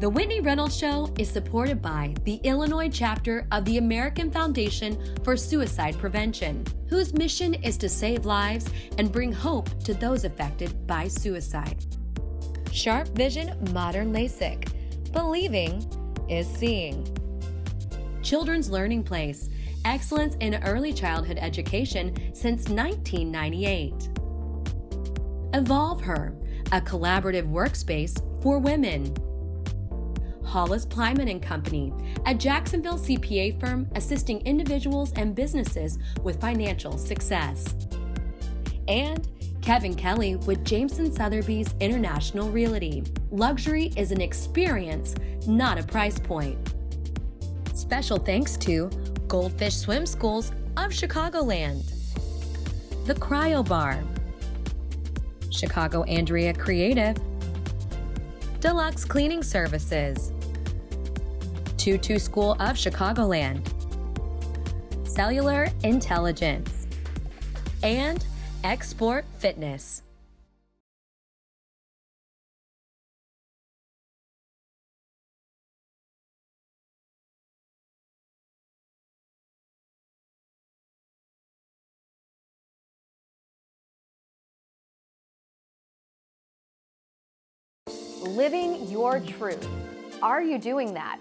The Whitney Reynolds Show is supported by the Illinois chapter of the American Foundation for Suicide Prevention, whose mission is to save lives and bring hope to those affected by suicide. Sharp Vision Modern LASIK. Believing is seeing. Children's Learning Place. Excellence in early childhood education since 1998. Evolve Her, a collaborative workspace for women. Hollis Plyman and Company, a Jacksonville CPA firm assisting individuals and businesses with financial success. And Kevin Kelly with Jameson Sotheby's International Realty. Luxury is an experience, not a price point. Special thanks to Goldfish Swim Schools of Chicagoland, The Cryo Bar, Chicago Andrea Creative, Deluxe Cleaning Services, Tutu School of Chicagoland, Cellular Intelligence, and Export Fitness. Living your truth. Are you doing that?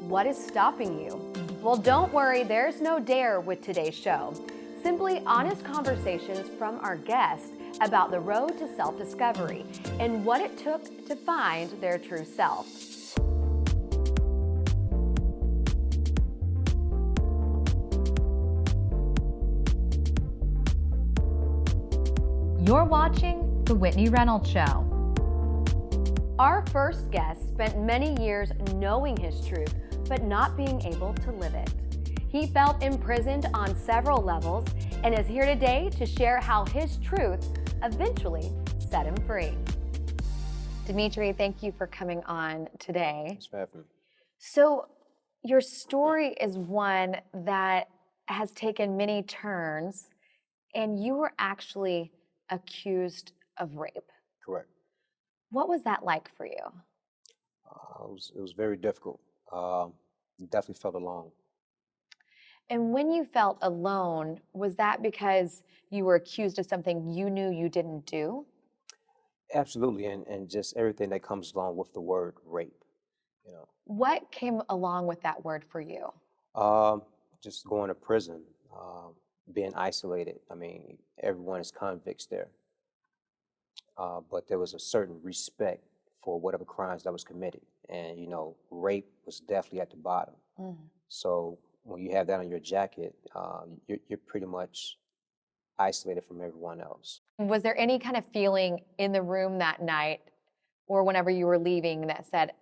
What is stopping you? Well, don't worry, there's no dare with today's show. Simply honest conversations from our guests about the road to self-discovery and what it took to find their true self. You're watching The Whitney Reynolds Show. Our first guest spent many years knowing his truth, but not being able to live it. He felt imprisoned on several levels and is here today to share how his truth eventually set him free. Dimitri, thank you for coming on today. Thanks for having me. So, your story is one that has taken many turns, and you were actually accused of rape. Correct. What was that like for you? It was very difficult. Definitely felt alone. And when you felt alone, was that because you were accused of something you knew you didn't do? Absolutely, and just everything that comes along with the word rape. You know, What came along with that word for you? just going to prison, being isolated. I mean, everyone is convicts there, but there was a certain respect for whatever crimes that was committed, and rape was definitely at the bottom. Mm. So when you have that on your jacket, you're pretty much isolated from everyone else. Was there any kind of feeling in the room that night or whenever you were leaving that said,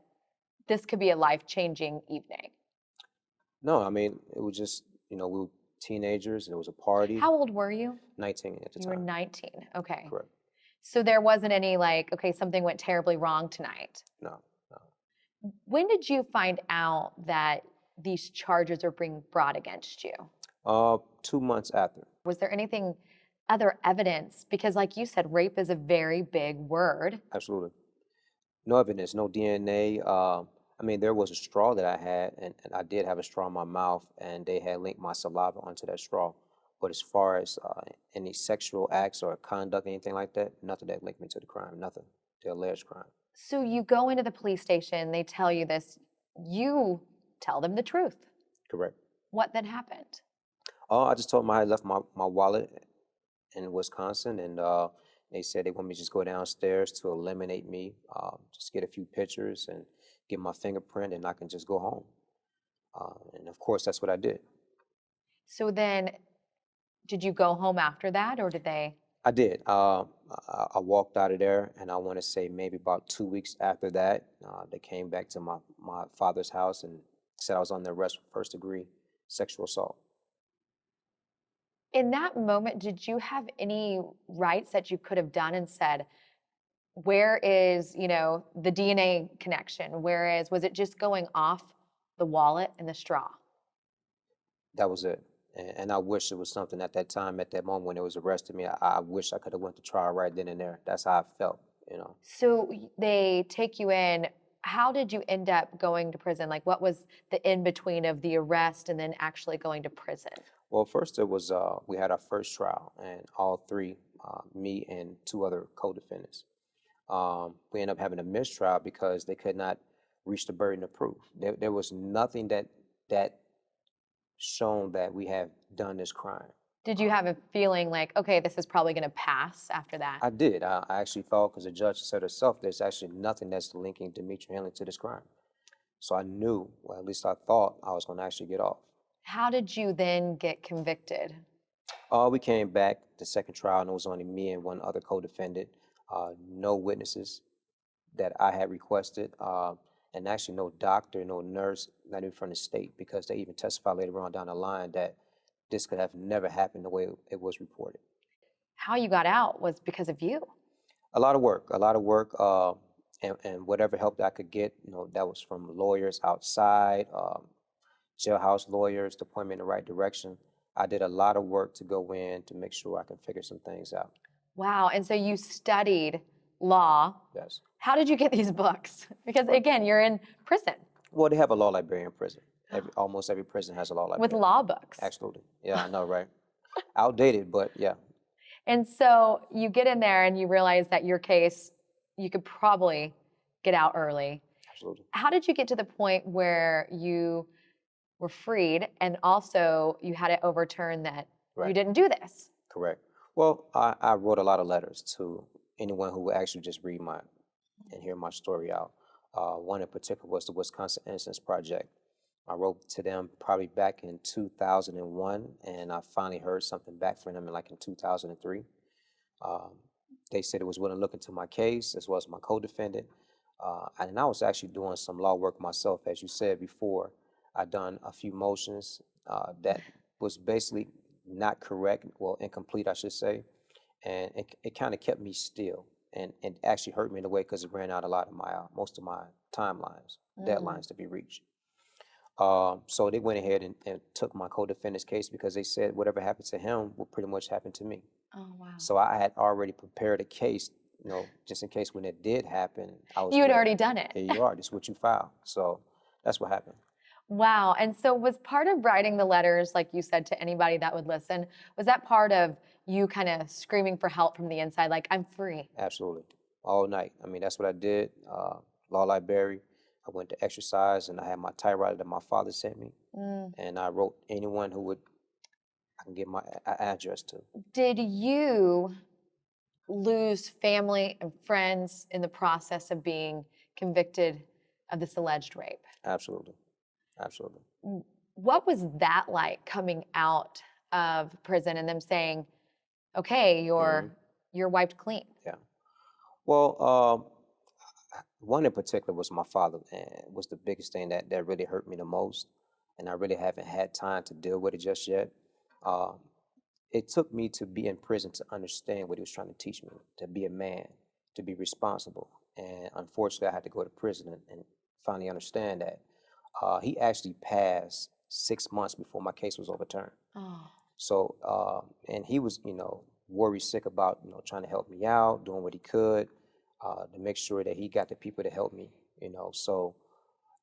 this could be a life-changing evening? No, I mean, it was just, we were teenagers and it was a party. How old were you? 19 at the You time. were 19, okay. Correct. So there wasn't any like, okay, something went terribly wrong tonight. No. When did you find out that these charges are being brought against you? 2 months after. Was there anything, other evidence? Because like you said, rape is a very big word. Absolutely. No evidence, no DNA. I mean, there was a straw that I had, and I did have a straw in my mouth, and they had linked my saliva onto that straw. But as far as any sexual acts or conduct, anything like that, nothing that linked me to the crime, nothing, the alleged crime. So you go into the police station, they tell you this, you tell them the truth. Correct. What then happened? I just told them I had left my wallet in Wisconsin, and they said they want me to just go downstairs to eliminate me, just get a few pictures and get my fingerprint, and I can just go home. And of course, that's what I did. So then, did you go home after that, or did they? I did. I walked out of there, and I want to say maybe about 2 weeks after that, they came back to my father's house and said I was under arrest for first-degree sexual assault. In that moment, did you have any rights that you could have done and said, where is, the DNA connection? Whereas, was it just going off the wallet and the straw? That was it. And I wish it was something at that time, at that moment when it was arresting me. I wish I could have went to trial right then and there. That's how I felt, So they take you in. How did you end up going to prison? Like, what was the in-between of the arrest and then actually going to prison? Well, first it was, we had our first trial, and all three, me and two other co-defendants, we ended up having a mistrial because they could not reach the burden of proof. There was nothing that shown that we have done this crime. Did you have a feeling like, okay, this is probably going to pass after that? I did. I actually thought, because the judge said herself, there's actually nothing that's linking Demetri Henley to this crime. So I knew, well, at least I thought, I was going to actually get off. How did you then get convicted? We came back the second trial, and it was only me and one other co-defendant. No witnesses that I had requested, and actually no doctor, no nurse, not even from the state, because they even testified later on down the line that this could have never happened the way it was reported. How you got out was because of you. A lot of work, and whatever help that I could get, that was from lawyers outside, jailhouse lawyers to point me in the right direction. I did a lot of work to go in to make sure I can figure some things out. Wow, and so you studied law. Yes. How did you get these books? Because again, you're in prison. Well, they have a law librarian in prison. Almost every prison has a law librarian. With law books. Absolutely. Yeah, I know, right? Outdated, but yeah. And so you get in there and you realize that your case, you could probably get out early. Absolutely. How did you get to the point where you were freed and also you had it overturned that you didn't do this? Correct. Well, I wrote a lot of letters to anyone who would actually just read and hear my story out. One in particular was the Wisconsin Innocence Project. I wrote to them probably back in 2001, and I finally heard something back from them in 2003. They said it was willing to look into my case as well as my co-defendant. And I was actually doing some law work myself. As you said before, I'd done a few motions that was basically not correct, well, incomplete, I should say. And it kind of kept me still. And it actually hurt me in a way because it ran out a lot of most of my timelines, deadlines to be reached. So they went ahead and took my co-defendant's case because they said whatever happened to him will pretty much happen to me. Oh, wow. So I had already prepared a case, just in case when it did happen, I was You had ready. already done it. Here you are, this is what you filed. So that's what happened. Wow. And so was part of writing the letters, like you said, to anybody that would listen, was that part of you kind of screaming for help from the inside, like, I'm free? Absolutely. All night. I mean, that's what I did. Law library. I went to exercise, and I had my typewriter that my father sent me. And I wrote anyone who I can get my address to. Did you lose family and friends in the process of being convicted of this alleged rape? Absolutely. Absolutely. What was that like, coming out of prison and them saying, okay, you're wiped clean? Yeah. Well, one in particular was my father, and was the biggest thing that really hurt me the most. And I really haven't had time to deal with it just yet. It took me to be in prison to understand what he was trying to teach me, to be a man, to be responsible. And unfortunately, I had to go to prison and finally understand that. He actually passed 6 months before my case was overturned. Oh. So, and he was, worried sick about, trying to help me out, doing what he could to make sure that he got the people to help me, So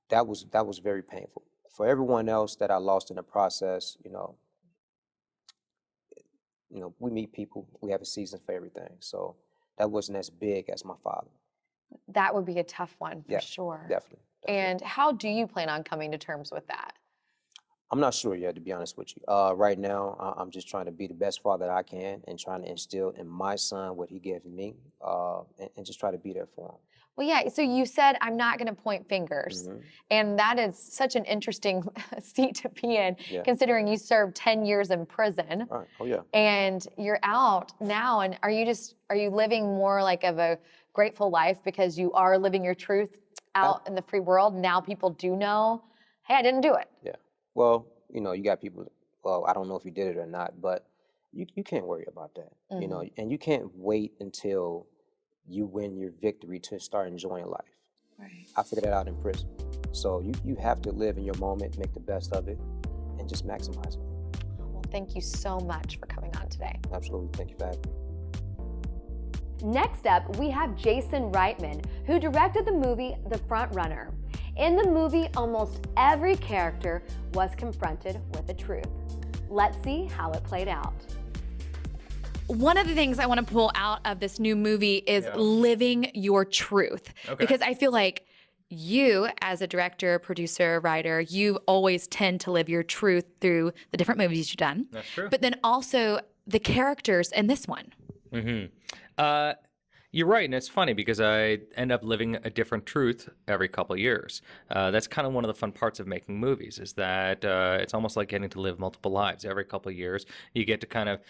that was very painful. For everyone else that I lost in the process, we meet people, we have a season for everything. So that wasn't as big as my father. That would be a tough one for sure. Definitely. And how do you plan on coming to terms with that? I'm not sure yet, to be honest with you. Right now, I'm just trying to be the best father that I can and trying to instill in my son what he gave me and just try to be there for him. Well, yeah, so you said, I'm not going to point fingers. And that is such an interesting seat to be in, considering you served 10 years in prison. Right. Oh, yeah. And you're out now. And are you living more like of a grateful life because you are living your truth out in the free world? Now people do know, hey, I didn't do it. Yeah. Well, you got people, well, I don't know if you did it or not, but you can't worry about that, and you can't wait until you win your victory to start enjoying life. Right. I figured that out in prison. So you have to live in your moment, make the best of it, and just maximize it. Well, thank you so much for coming on today. Absolutely. Thank you for having me. Next up, we have Jason Reitman, who directed the movie The Front Runner. In the movie, almost every character was confronted with the truth. Let's see how it played out. One of the things I want to pull out of this new movie is living your truth. Because I feel like you, as a director, producer, writer, you always tend to live your truth through the different movies you've done. That's true. But then also the characters in this one. You're right, and it's funny because I end up living a different truth every couple of years. That's kind of one of the fun parts of making movies, is that it's almost like getting to live multiple lives. Every couple of years, you get to kind of,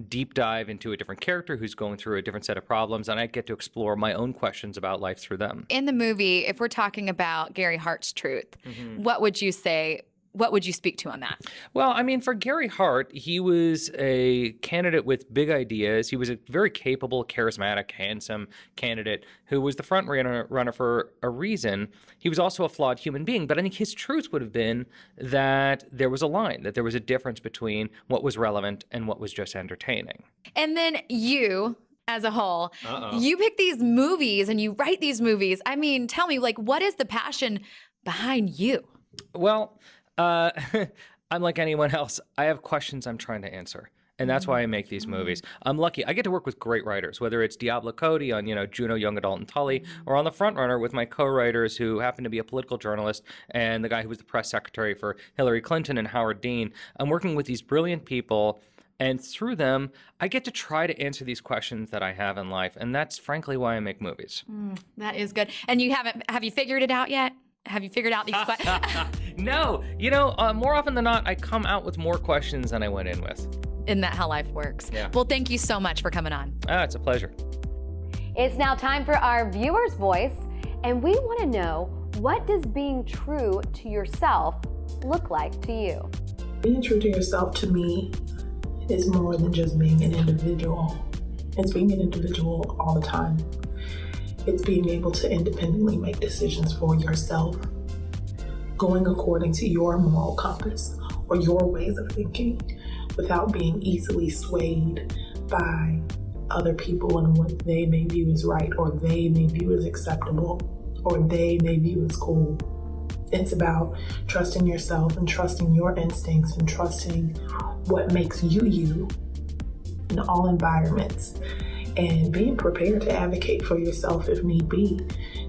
deep dive into a different character who's going through a different set of problems, and I get to explore my own questions about life through them. In the movie, if we're talking about Gary Hart's truth, what would you say? What would you speak to on that? Well, I mean, for Gary Hart, he was a candidate with big ideas. He was a very capable, charismatic, handsome candidate who was the front runner for a reason. He was also a flawed human being, but I think his truth would have been that there was a line, that there was a difference between what was relevant and what was just entertaining. And then you, as a whole, you pick these movies and you write these movies. I mean, tell me, what is the passion behind you? Well, I'm like anyone else. I have questions I'm trying to answer. And that's why I make these movies. I'm lucky. I get to work with great writers, whether it's Diablo Cody on, Juno, Young Adult, and Tully, or on The Front Runner with my co-writers who happen to be a political journalist and the guy who was the press secretary for Hillary Clinton and Howard Dean. I'm working with these brilliant people, and through them, I get to try to answer these questions that I have in life. And that's frankly why I make movies. That is good. And have you figured it out yet? Have you figured out these questions? No. More often than not, I come out with more questions than I went in with. Isn't that how life works? Yeah. Well, thank you so much for coming on. It's a pleasure. It's now time for our viewer's voice, and we want to know, what does being true to yourself look like to you? Being true to yourself, to me, is more than just being an individual. It's being an individual all the time. It's being able to independently make decisions for yourself, going according to your moral compass or your ways of thinking without being easily swayed by other people and what they may view as right, or they may view as acceptable, or they may view as cool. It's about trusting yourself and trusting your instincts and trusting what makes you you in all environments. And being prepared to advocate for yourself if need be,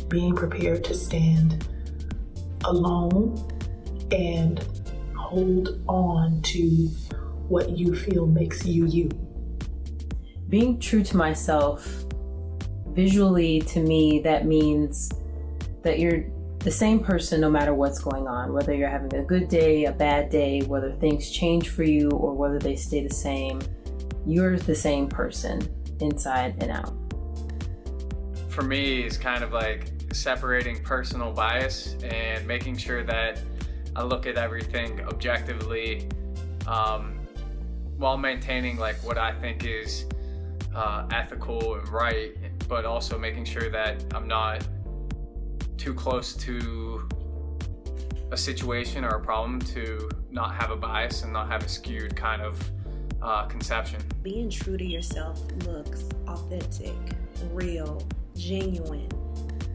being prepared to stand alone and hold on to what you feel makes you you. Being true to myself, visually to me, that means that you're the same person no matter what's going on, whether you're having a good day, a bad day, whether things change for you or whether they stay the same. You're the same person, inside and out. For me, it's kind of like separating personal bias and making sure that I look at everything objectively, while maintaining what I think is ethical and right, but also making sure that I'm not too close to a situation or a problem to not have a bias and not have a skewed kind of conception. Being true to yourself looks authentic, real, genuine,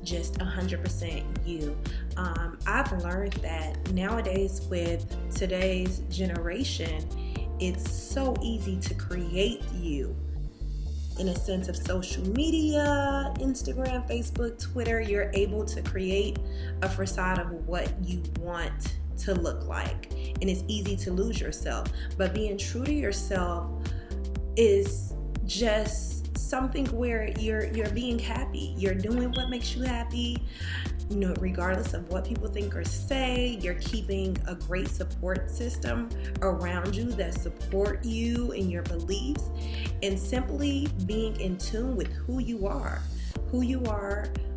just 100% you. I've learned that nowadays with today's generation, it's so easy to create you. In a sense of social media, Instagram, Facebook, Twitter, you're able to create a facade of what you want to look like, and it's easy to lose yourself. But being true to yourself is just something where you're being happy, you're doing what makes you happy, regardless of what people think or say. You're keeping a great support system around you that support you in your beliefs, and simply being in tune with who you are,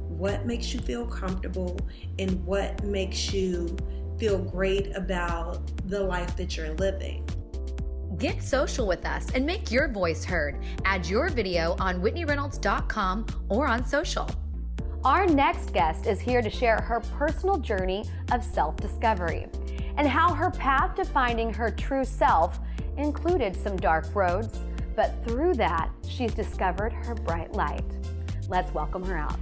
what makes you feel comfortable, and what makes you feel great about the life that you're living. Get social with us and make your voice heard. Add your video on WhitneyReynolds.com or on social. Our next guest is here to share her personal journey of self-discovery and how her path to finding her true self included some dark roads, But through that, she's discovered her bright light. Let's welcome her out.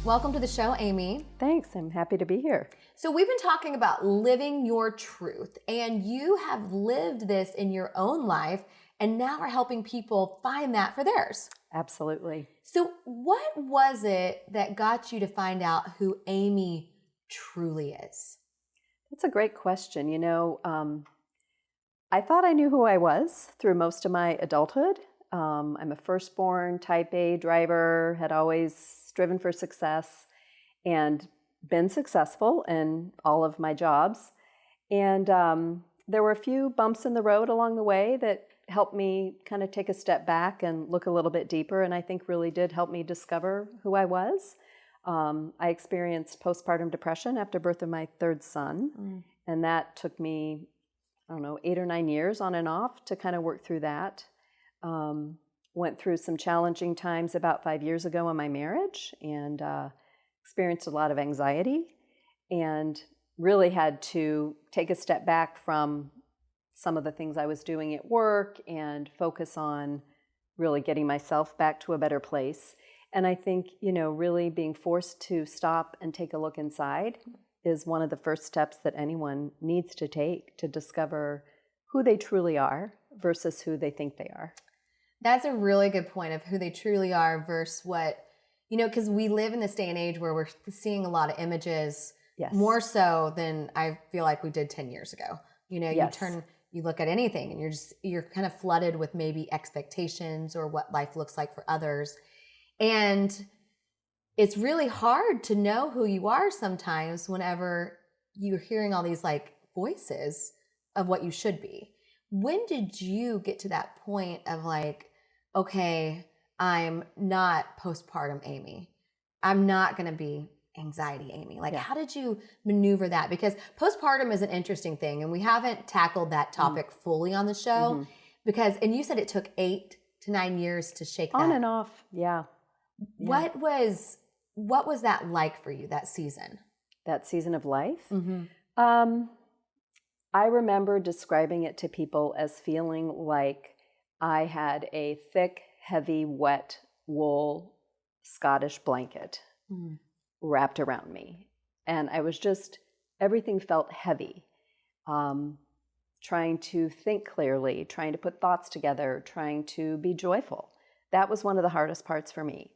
Welcome to the show, Amy. Thanks, I'm happy to be here. So we've been talking about living your truth, and you have lived this in your own life and now are helping people find that for theirs. Absolutely. So what was it that got you to find out who Amy truly is? That's a great question. You know, I thought I knew who I was through most of my adulthood. I'm a firstborn type A driver, had always striven for success and been successful in all of my jobs. And there were a few bumps in the road along the way that helped me kind of take a step back and look a little bit deeper, and I think really did help me discover who I was. I experienced postpartum depression after birth of my third son, and that took me, 8 or 9 years on and off to kind of work through that. Went through some challenging times about 5 years ago in my marriage, and experienced a lot of anxiety, and really had to take a step back from some of the things I was doing at work and focus on really getting myself back to a better place. And I think, really being forced to stop and take a look inside is one of the first steps that anyone needs to take to discover who they truly are versus who they think they are. That's a really good point of who they truly are versus what, because we live in this day and age where we're seeing a lot of images, Yes. more so than I feel like we did 10 years ago. Yes. You look at anything and you're kind of flooded with maybe expectations or what life looks like for others. And it's really hard to know who you are sometimes whenever you're hearing all these like voices of what you should be. When did you get to that point of like, okay, I'm not postpartum Amy. I'm not going to be anxiety Amy. Like, how did you maneuver that? Because postpartum is an interesting thing, and we haven't tackled that topic fully on the show and you said it took 8 to 9 years to shake that. On and off, yeah. What was that like for you, that season? That season of life? I remember describing it to people as feeling like I had a thick, heavy, wet wool Scottish blanket wrapped around me. And I was everything felt heavy. Trying to think clearly, trying to put thoughts together, trying to be joyful. That was one of the hardest parts for me.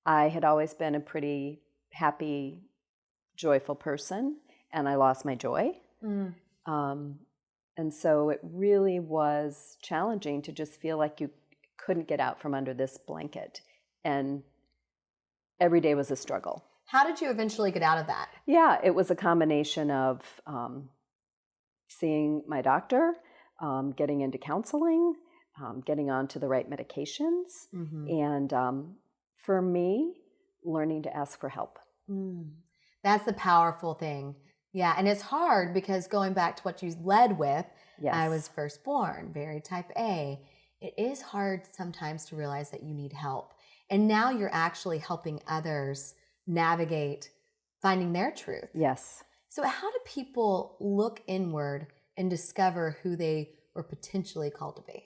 I had always been a pretty happy, joyful person, and I lost my joy. And so it really was challenging to just feel like you couldn't get out from under this blanket. And every day was a struggle. How did you eventually get out of that? Yeah, it was a combination of seeing my doctor, getting into counseling, getting onto the right medications, and for me, learning to ask for help. That's the powerful thing. Yeah, and it's hard because going back to what you led with, I was firstborn, very type A. It is hard sometimes to realize that you need help. And now you're actually helping others navigate finding their truth. Yes. So how do people look inward and discover who they were potentially called to be?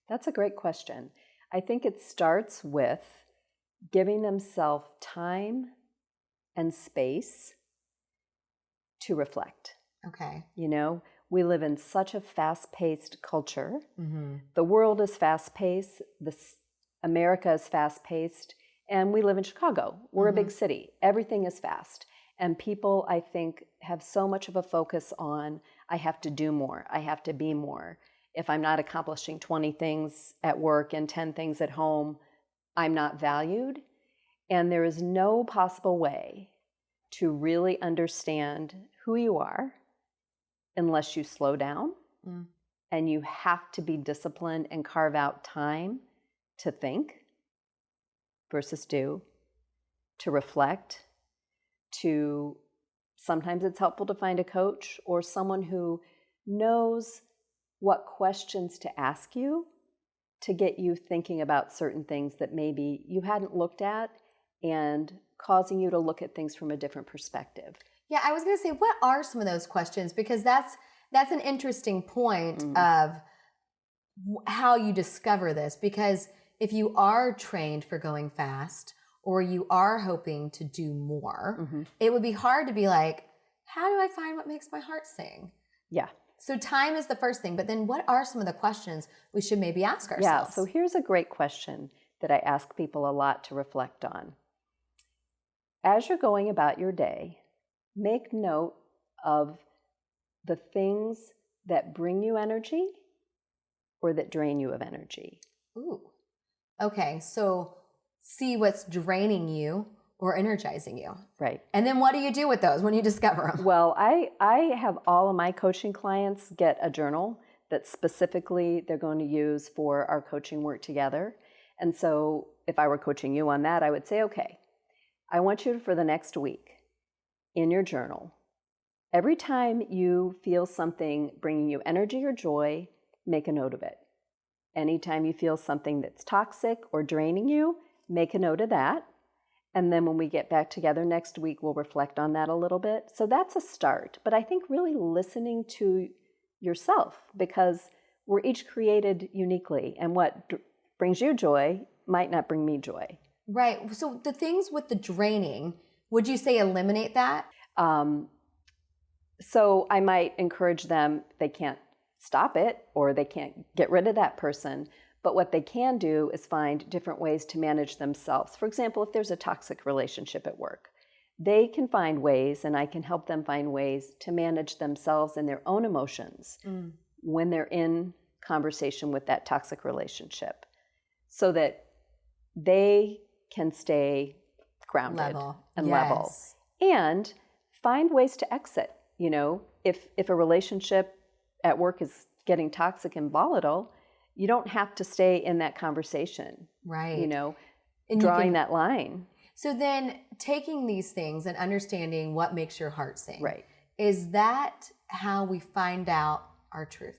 That's a great question. I think it starts with giving themselves time and space to reflect. Okay. We live in such a fast-paced culture. The world is fast-paced. America is fast-paced. And we live in Chicago. We're a big city. Everything is fast. And people, I think, have so much of a focus on, I have to do more. I have to be more. If I'm not accomplishing 20 things at work and 10 things at home, I'm not valued. And there is no possible way to really understand who you are unless you slow down. And you have to be disciplined and carve out time to think versus do, to reflect, to sometimes it's helpful to find a coach or someone who knows what questions to ask you to get you thinking about certain things that maybe you hadn't looked at and causing you to look at things from a different perspective. Yeah, I was going to say, what are some of those questions? Because that's an interesting point of how you discover this, because if you are trained for going fast or you are hoping to do more, it would be hard to be like, how do I find what makes my heart sing? Yeah. So time is the first thing, but then what are some of the questions we should maybe ask ourselves? Yeah, so here's a great question that I ask people a lot to reflect on. As you're going about your day, make note of the things that bring you energy or that drain you of energy. Ooh. Okay, so see what's draining you or energizing you. Right. And then what do you do with those when you discover them? Well, I have all of my coaching clients get a journal that specifically they're going to use for our coaching work together. And so if I were coaching you on that, I would say, okay, I want you for the next week in your journal, every time you feel something bringing you energy or joy, make a note of it. Anytime you feel something that's toxic or draining you, make a note of that. And then when we get back together next week, we'll reflect on that a little bit. So that's a start. But I think really listening to yourself, because we're each created uniquely. And what brings you joy might not bring me joy. Right. So the things with the draining, would you say eliminate that? So I might encourage them, they can't stop it or they can't get rid of that person. But what they can do is find different ways to manage themselves. For example, if there's a toxic relationship at work, they can find ways, and I can help them find ways to manage themselves and their own emotions when they're in conversation with that toxic relationship, so that they can stay grounded and level. And find ways to exit. You know, if a relationship at work is getting toxic and volatile, you don't have to stay in that conversation, right? You know, and drawing that line. So then taking these things and understanding what makes your heart sing, right? Is that how we find out our truth?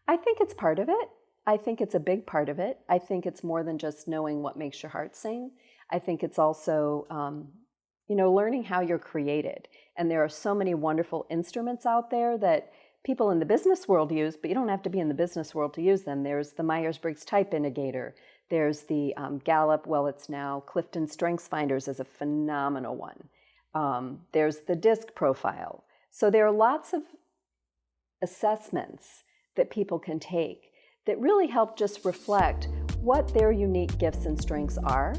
I think it's part of it. I think it's a big part of it. I think it's more than just knowing what makes your heart sing. I think it's also, learning how you're created. And there are so many wonderful instruments out there that people in the business world use, but you don't have to be in the business world to use them. There's the Myers-Briggs Type Indicator. There's the Gallup, it's now Clifton Strengths Finders is a phenomenal one. There's the DISC profile. So there are lots of assessments that people can take that really help just reflect what their unique gifts and strengths are,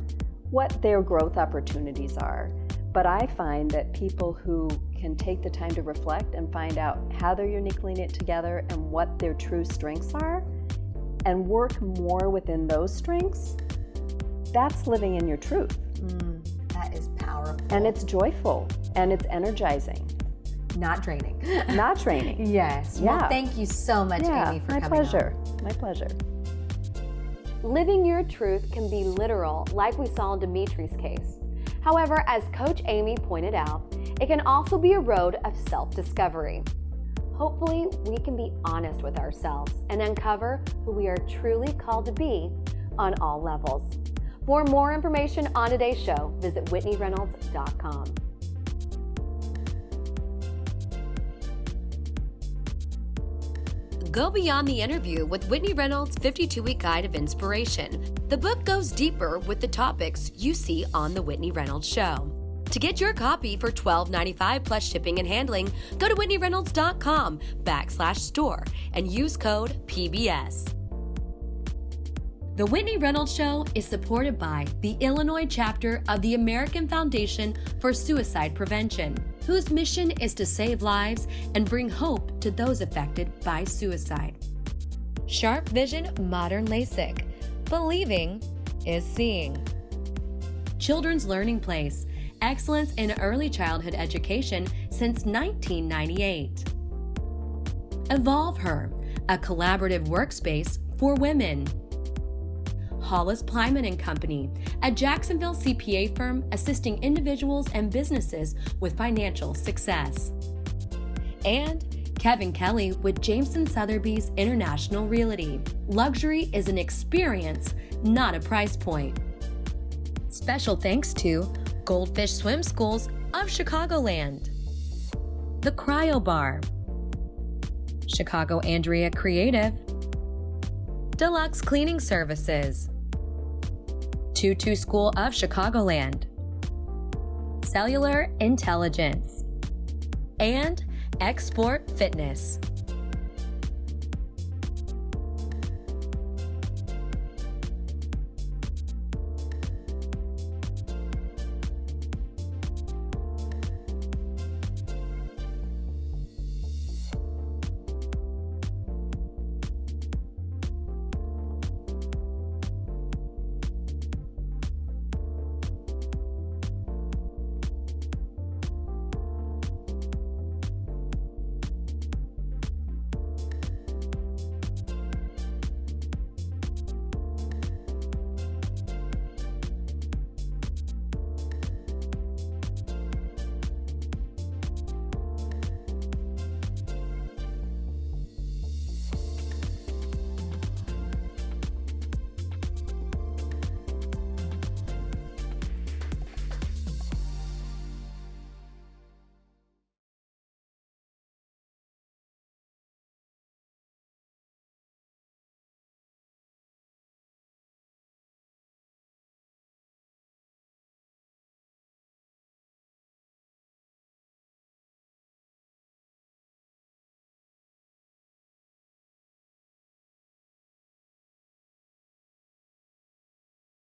what their growth opportunities are. But I find that people who can take the time to reflect and find out how they're uniquely knit together and what their true strengths are, and work more within those strengths, that's living in your truth. That is powerful. And it's joyful and it's energizing. Not draining. Not draining. Yes. Yeah. Well, thank you so much, Amy, for coming on. My pleasure. My pleasure. Living your truth can be literal, like we saw in Dimitri's case. However, as Coach Amy pointed out, it can also be a road of self-discovery. Hopefully, we can be honest with ourselves and uncover who we are truly called to be on all levels. For more information on today's show, visit WhitneyReynolds.com. Go beyond the interview with Whitney Reynolds' 52-Week Guide of Inspiration. The book goes deeper with the topics you see on The Whitney Reynolds Show. To get your copy for $12.95 plus shipping and handling, go to WhitneyReynolds.com/store and use code PBS. The Whitney Reynolds Show is supported by the Illinois chapter of the American Foundation for Suicide Prevention, whose mission is to save lives and bring hope to those affected by suicide. Sharp Vision Modern LASIK. Believing is seeing. Children's Learning Place. Excellence in early childhood education since 1998. Evolve Her. A collaborative workspace for women. Hollis Plyman & Company, a Jacksonville CPA firm assisting individuals and businesses with financial success. And Kevin Kelly with Jameson Sotheby's International Realty. Luxury is an experience, not a price point. Special thanks to Goldfish Swim Schools of Chicagoland, The Cryo Bar, Chicago Andrea Creative, Deluxe Cleaning Services, Tutu School of Chicagoland, Cellular Intelligence, and Export Fitness.